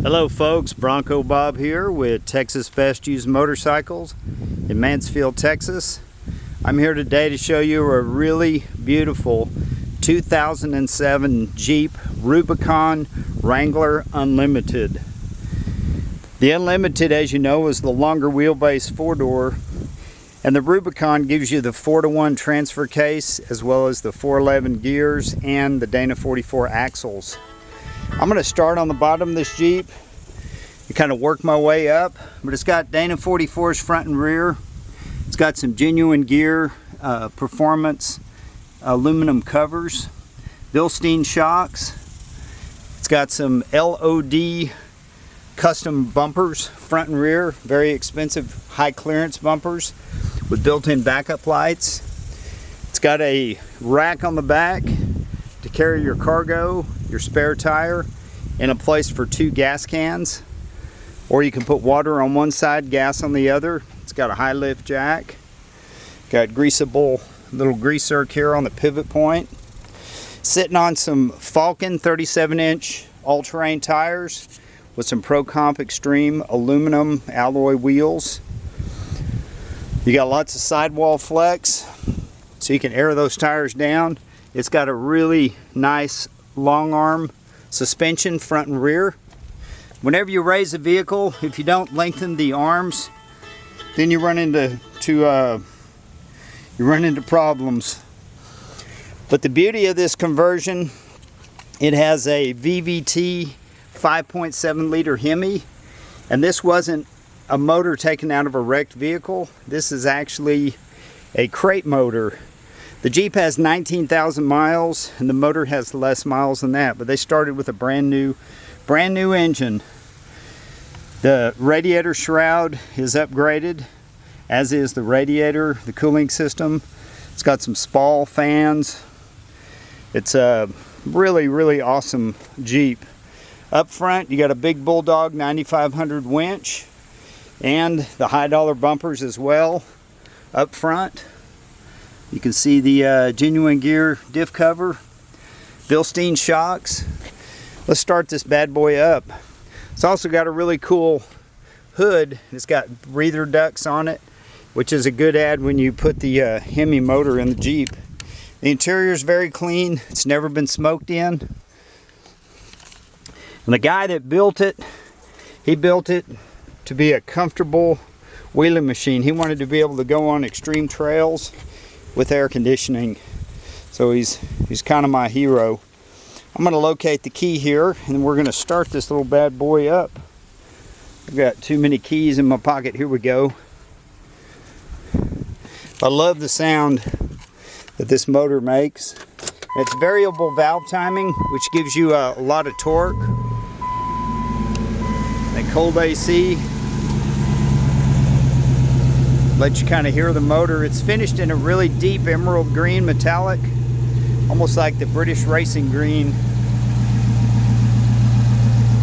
Hello folks, Bronco Bob here with Texas Best Used Motorcycles in Mansfield, Texas. I'm here today to show you a really beautiful 2007 Jeep Rubicon Wrangler Unlimited. The Unlimited, as you know, is the longer wheelbase four-door, and the Rubicon gives you the 4-to-1 transfer case as well as the 411 gears and the Dana 44 axles. I'm going to start on the bottom of this Jeep and kind of work my way up, but it's got Dana 44s front and rear. It's got some genuine gear, performance, aluminum covers, Bilstein shocks. It's got some LOD custom bumpers, front and rear, very expensive high clearance bumpers with built-in backup lights. It's got a rack on the back to carry your cargo, your spare tire, and a place for 2 gas cans, or you can put water on one side, gas on the other. It's got a high lift jack, got greasable little grease zerk here on the pivot point, sitting on some Falcon 37-inch all-terrain tires with some Pro Comp Extreme aluminum alloy wheels. You got lots of sidewall flex so you can air those tires down. It's got a really nice long arm suspension front and rear. Whenever you raise a vehicle, if you don't lengthen the arms, then you run into problems. But the beauty of this conversion, it has a VVT 5.7 liter Hemi, and this wasn't a motor taken out of a wrecked vehicle. This is actually a crate motor. The Jeep has 19,000 miles and the motor has less miles than that, but they started with a brand new engine. The radiator shroud is upgraded, as is the radiator, the cooling system. It's got some Spall fans. It's a really awesome Jeep. Up front you got a big Bulldog 9500 winch and the high dollar bumpers as well. Up front you can see the genuine gear diff cover, Bilstein shocks. Let's start this bad boy up. It's also got a really cool hood. It's got breather ducts on it, which is a good add when you put the Hemi motor in the Jeep. The interior is very clean. It's never been smoked in. And the guy that built it, he built it to be a comfortable wheeling machine. He wanted to be able to go on extreme trails with air conditioning. So he's kind of my hero. I'm going to locate the key here and we're going to start this little bad boy up. I've got too many keys in my pocket. Here we go. I love the sound that this motor makes. It's variable valve timing, which gives you a lot of torque. That cold AC let you kind of hear the motor. It's finished in a really deep emerald green metallic, almost like the British racing green.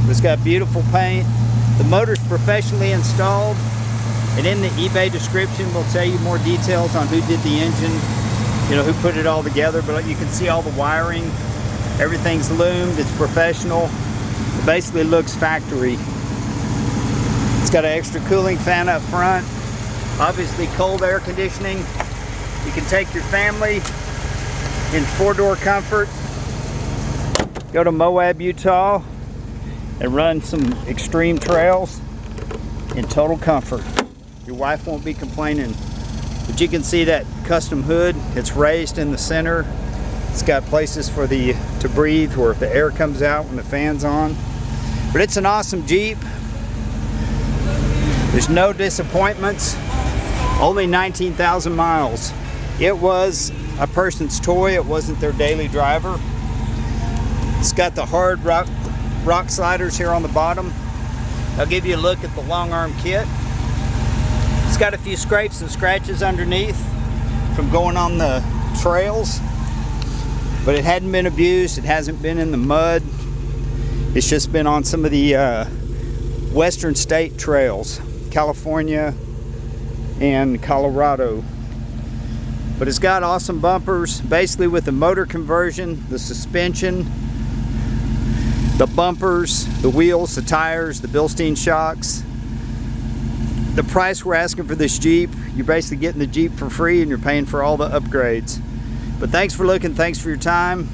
It's got beautiful paint. The motor's professionally installed, and in the eBay description we'll tell you more details on who did the engine, you know, who put it all together. But you can see all the wiring, everything's loomed, it's professional. It basically looks factory. It's got an extra cooling fan up front, obviously cold air conditioning. You can take your family in 4-door comfort, go to Moab, Utah, and run some extreme trails in total comfort. Your wife won't be complaining. But you can see that custom hood. It's raised in the center. It's got places for to breathe where if the air comes out when the fan's on. But it's an awesome Jeep. There's no disappointments. Only 19,000 miles. It was a person's toy. It wasn't their daily driver. It's got the hard rock sliders here on the bottom. I'll give you a look at the long arm kit. It's got a few scrapes and scratches underneath from going on the trails, but it hadn't been abused. It hasn't been in the mud. It's just been on some of the western state trails, California and Colorado. But it's got awesome bumpers, basically with the motor conversion, the suspension, the bumpers, the wheels, the tires, the Bilstein shocks. The price we're asking for this Jeep, you're basically getting the Jeep for free and you're paying for all the upgrades. But thanks for looking, thanks for your time.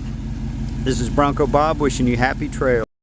This is Bronco Bob wishing you happy trails.